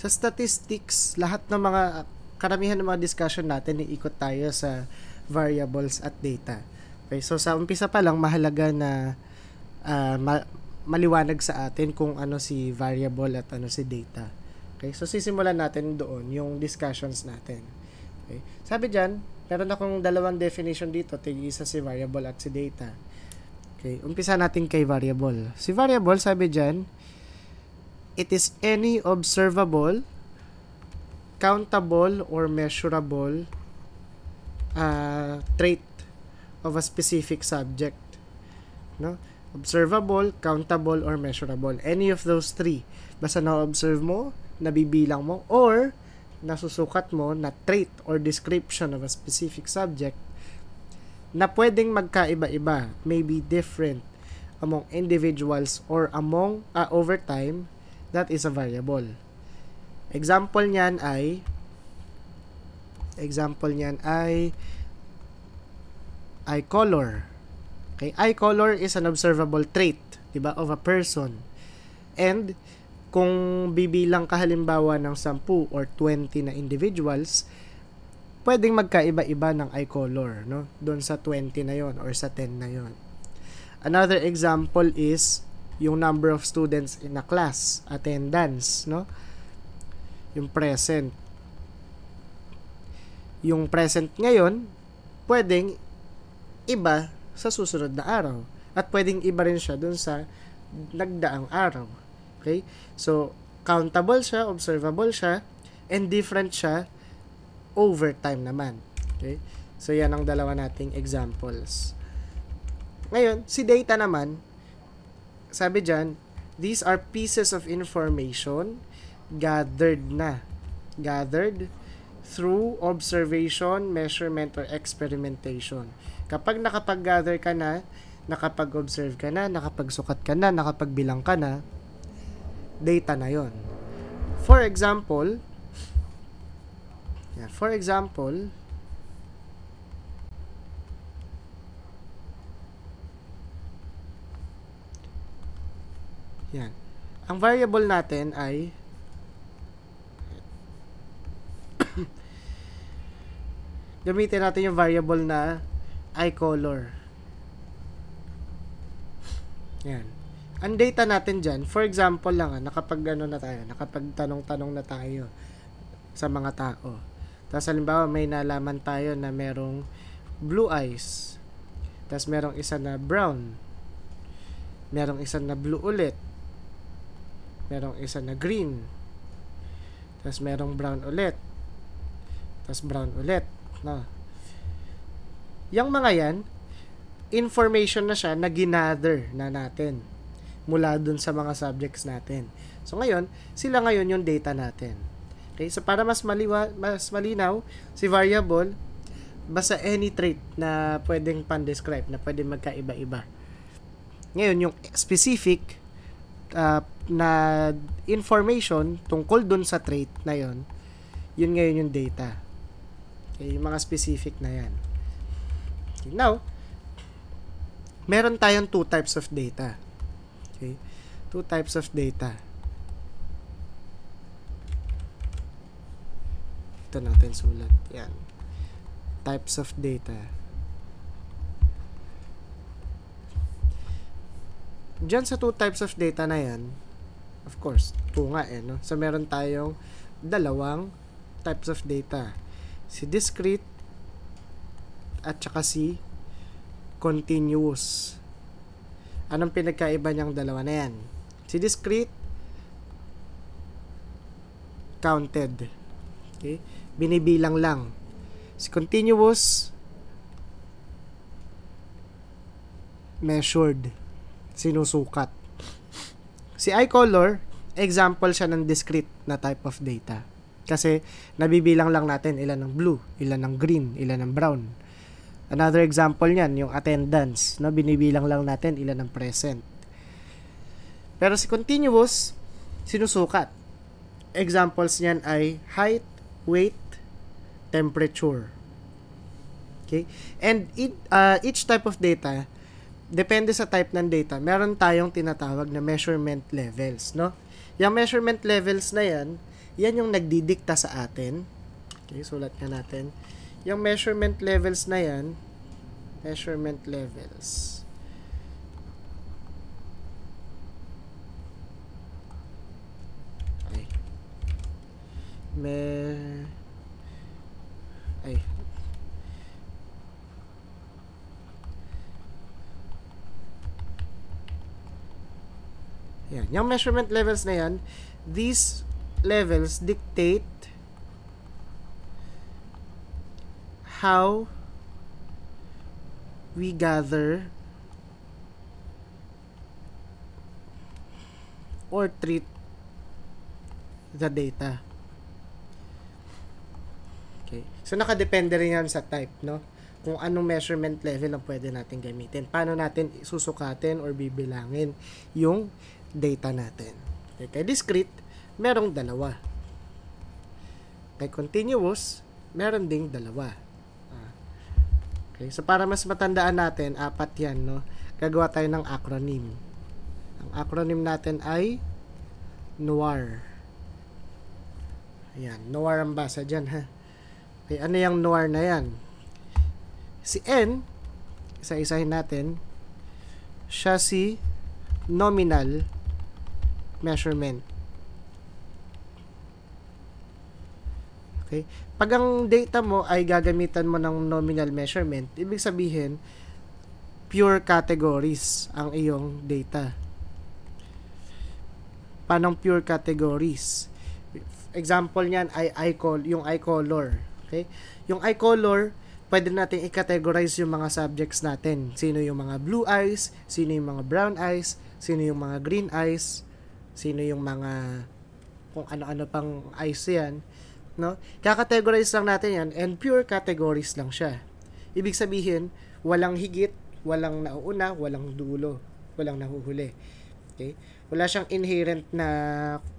Sa statistics, lahat ng mga karamihan ng mga discussion natin iikot tayo sa variables at data. Okay, so sa umpisa pa lang mahalaga na maliwanag sa atin kung ano si variable at ano si data. Okay, so sisimulan natin doon yung discussions natin. Okay, sabi diyan, meron akong dalawang definition dito, isa si variable at si data. Okay, umpisa natin kay variable. Si variable, sabi diyan, it is any observable, countable, or measurable trait of a specific subject. No? Observable, countable, or measurable. Any of those three. Basta na-observe mo, nabibilang mo, or nasusukat mo na trait or description of a specific subject na pwedeng magkaiba-iba, may be different among individuals or among over time, that is a variable. Example niyan ay eye color. Okay, eye color is an observable trait, 'di ba, of a person. And kung bibilang ka halimbawa ng 10 or 20 na individuals, pwedeng magkaiba-iba ng eye color, no? Doon sa 20 na 'yon or sa 10 na 'yon. Another example is yung number of students in a class, attendance, no? Yung present. Yung present ngayon, pwedeng iba sa susunod na araw. At pwedeng iba rin siya dun sa nagdaang araw. Okay? So, countable siya, observable siya, and different siya over time naman. Okay? So, yan ang dalawa nating examples. Ngayon, si data naman, sabi dyan, these are pieces of information gathered through observation, measurement, or experimentation. Kapag nakapag-gather ka na, nakapag-observe ka na, nakapagsukat ka na, nakapagbilang ka na, data na yon. For example, yan. Ang variable natin ay gamitin natin yung variable na eye color. Yan. Ang data natin dyan, for example lang, nakapagtanong-tanong na tayo sa mga tao. Tapos halimbawa may nalaman tayo na merong blue eyes. Tapos merong isa na brown. Merong isa na blue ulit. Merong isa na green. Tapos merong brown ulit. Tapos brown ulit. No. Yang mga yan, information na siya na ginather na natin mula dun sa mga subjects natin. So ngayon, sila ngayon yung data natin. Okay? So para mas malinaw, si variable, basta any trait na pwedeng pan-describe, na pwedeng magkaiba-iba. Ngayon, yung specific na information tungkol dun sa trait na yun ngayon yung data. Okay? Yung mga specific na yan. Okay, now, meron tayong two types of data. Okay? Two types of data. Ito natin sulat. Yan. Types of data. Diyan sa two types of data na yan, of course, two nga no? So, meron tayong dalawang types of data. Si discrete at saka si continuous. Anong pinagkaiba niyang dalawa na yan? Si discrete, counted. Okay? Binibilang lang. Si continuous, measured. Sinusukat. Si eye color, example siya ng discrete na type of data. Kasi nabibilang lang natin ilan ng blue, ilan ng green, ilan ng brown. Another example niyan, yung attendance, no? Binibilang lang natin ilan ng present. Pero si continuous, sinusukat. Examples niyan ay height, weight, temperature. Okay? And each type of data, depende sa type ng data, meron tayong tinatawag na measurement levels, no? Yung measurement levels na yan yan yung nagdidikta sa atin. Okay, sulat nga natin. Yung measurement levels na yan, measurement levels. Yan. Yung measurement levels na yan, these levels dictate how we gather or treat the data. Okay. So, nakadepende rin yan sa type, no? Kung anong measurement level ang pwede natin gamitin. Paano natin susukatin or bibilangin yung data natin. Okay. Kay discrete, merong dalawa. Kay continuous, meron ding dalawa. Okay. So, para mas matandaan natin, 4 yan, no? Gagawa tayo ng acronym. Ang acronym natin ay NOIR. Ayan. NOIR ang basa dyan, ha? Okay, ano yung NOIR na yan? Si N, isa-isahin natin, siya si nominal measurement. Okay? Pag ang data mo ay gagamitan mo ng nominal measurement, ibig sabihin, pure categories ang iyong data. Paano pure categories? Example niyan ay yung eye color. Okay? Yung eye color, pwede natin i-categorize yung mga subjects natin. Sino yung mga blue eyes, sino yung mga brown eyes, sino yung mga green eyes, sino yung mga kung ano-ano pang eyes yan. No? Kakategorize lang natin yan and pure categories lang siya. Ibig sabihin, walang higit, walang nauuna, walang dulo, walang nahuhuli. Okay? Wala siyang inherent na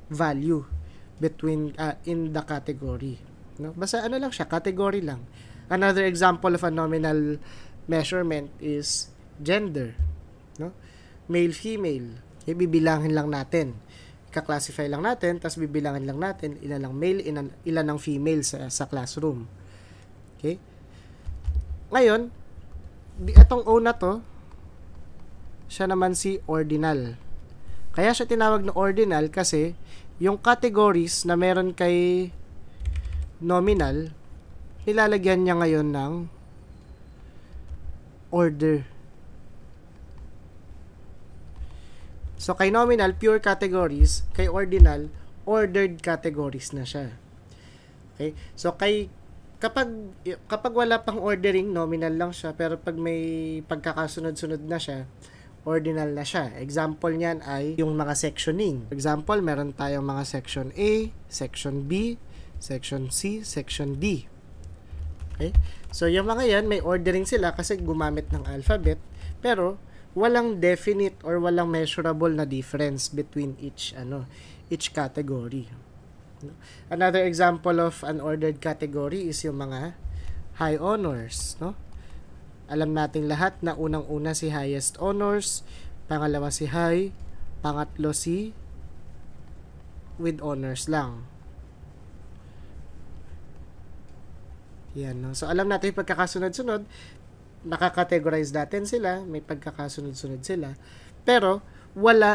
value between in the category. No? Basta ano lang siya, category lang. Another example of a nominal measurement is gender. No? Male, female. Okay, bibilangin lang natin. Ika-classify lang natin, tapos bibilangin lang natin ilan ang male, ilan ang female sa classroom. Okay? Ngayon, itong O na to, siya naman si ordinal. Kaya siya tinawag na ordinal kasi yung categories na meron kay nominal, nilalagyan niya ngayon ng order. So, kay nominal, pure categories. Kay ordinal, ordered categories na siya. Okay? So, kapag wala pang ordering, nominal lang siya. Pero pag may pagkakasunod-sunod na siya, ordinal na siya. Example niyan ay yung mga sectioning. Example, meron tayong mga section A, section B, section C, section D. Okay? So, yung mga yan, may ordering sila kasi gumamit ng alphabet, pero walang definite or walang measurable na difference between each category. Another example of an ordered category is yung mga high honors, no? Alam nating lahat na unang-una si highest honors, pangalawa si high, pangatlo si with honors lang. Yan, no? So, alam natin yung pagkakasunod-sunod, nakakategorize natin sila, may pagkakasunod-sunod sila, pero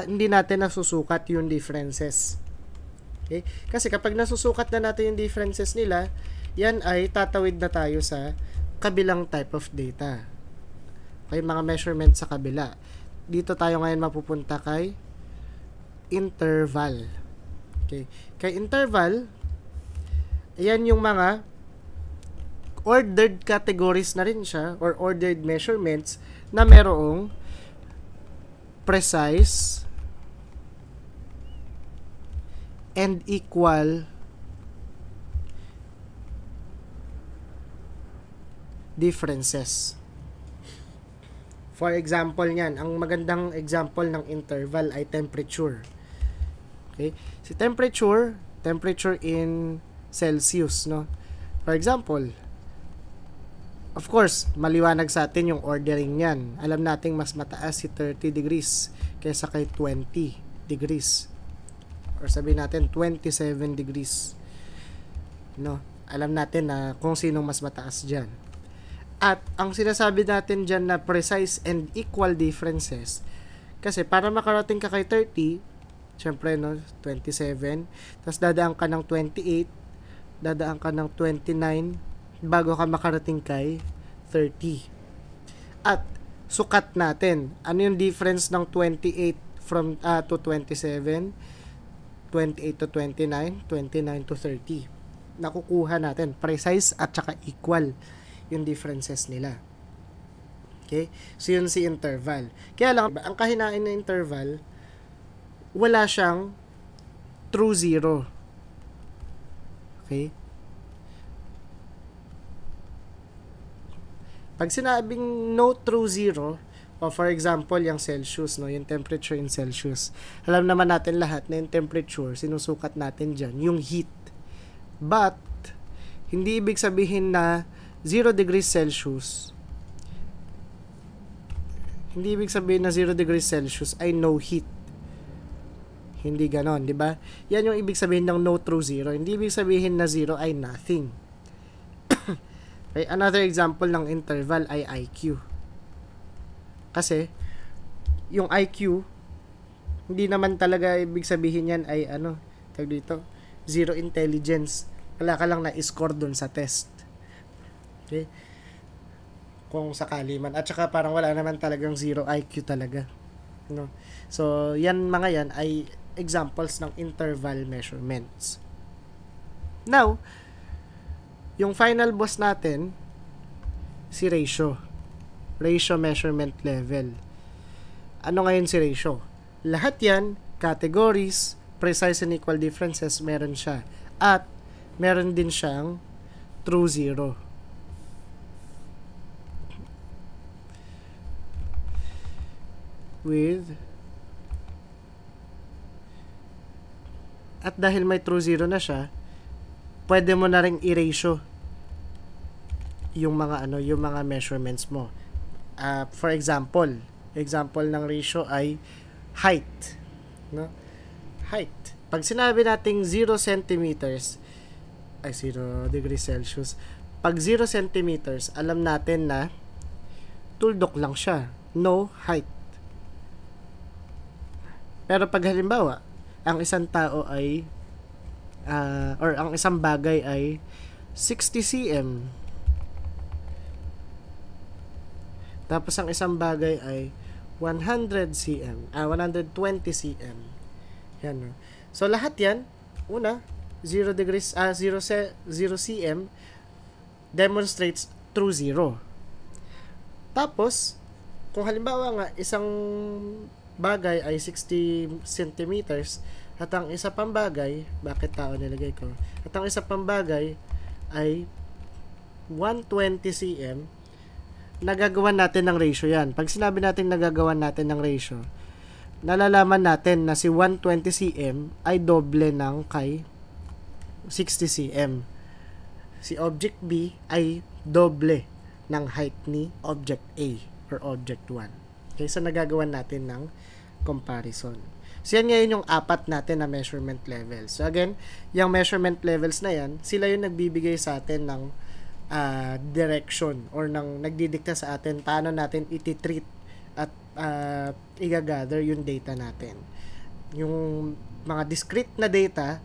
hindi natin nasusukat yung differences. Okay? Kasi kapag nasusukat na natin yung differences nila, yan ay tatawid na tayo sa kabilang type of data. Okay, mga measurement sa kabila. Dito tayo ngayon mapupunta kay interval. Okay. Kay interval, yan yung mga ordered categories na rin siya or ordered measurements na merong precise and equal differences. For example niyan, ang magandang example ng interval ay temperature. Okay? Si temperature in Celsius, no? For example, of course, maliwanag sa atin yung ordering niyan. Alam nating mas mataas si 30 degrees kaysa kay 20 degrees. or sabihin natin 27 degrees. No? Alam natin na kung sinong mas mataas dyan. At ang sinasabi natin dyan na precise and equal differences, kasi para makarating ka kay 30, syempre, no, 27, tapos dadaan ka ng 28, dadaan ka ng 29, bago ka makarating kay 30. At sukat natin, ano yung difference ng 28 to 27, 28 to 29, 29 to 30. Nakukuha natin, precise at saka equal yung differences nila. Okay? So, yun si interval. Kaya lang, ang kahinain na interval, wala siyang true zero. Okay? Pag sinabing no true zero, o for example, yung Celsius, no, yung temperature in Celsius, alam naman natin lahat na yung temperature, sinusukat natin dyan, yung heat. But, hindi ibig sabihin na 0 degrees Celsius, hindi ibig sabihin na 0 degrees Celsius ay no heat. Hindi ganon, di ba? Yan yung ibig sabihin ng no true zero. Hindi ibig sabihin na 0 ay nothing. Okay, another example ng interval ay IQ. Kasi, yung IQ, hindi naman talaga ibig sabihin yan ay tawag dito, zero intelligence. Wala ka lang na-score dun sa test. Okay? Kung sakali man. At saka parang wala naman talagang zero IQ talaga. No? So, mga yan ay examples ng interval measurements. Now, yung final boss natin, si ratio. Ratio measurement level. Ano ngayon si ratio? Lahat yan, categories, precise and equal differences, meron siya. At, meron din siyang true zero. At dahil may true zero na siya, pwede mo na ring i-ratio yung mga measurements mo. For example ng ratio ay height, no? Height. Pag sinabi nating 0 centimeters, 0 degrees Celsius, pag 0 centimeters, alam natin na tuldok lang siya, no height. Pero pag halimbawa, ang isang tao ay or ang isang bagay ay 60 cm, tapos ang isang bagay ay 100 cm, 120 cm. Yan, no? So lahat yan, una, 0 cm demonstrates true zero. Tapos, kung halimbawa nga isang bagay ay 60 centimeters at ang isa pang bagay, bakit tao nilagay ko? At ang isa pang bagay ay 120 cm, nagagawan natin ng ratio yan. Pag sinabi natin nagagawan natin ng ratio, nalalaman natin na si 120 cm ay doble ng kay 60 cm. Si object B ay doble ng height ni object A or object 1. Okay, so nagagawan natin ng comparison. So yan ngayon yung apat natin na measurement levels. So again, yung measurement levels na yan, sila yung nagbibigay sa atin ng direction or nagdidikta sa atin paano natin iti-treat at i-gather yung data natin. Yung mga discrete na data,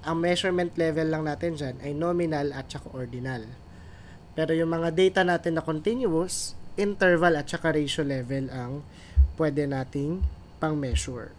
ang measurement level lang natin dyan ay nominal at saka ordinal. Pero yung mga data natin na continuous, interval at saka ratio level ang pwede nating pang-measure.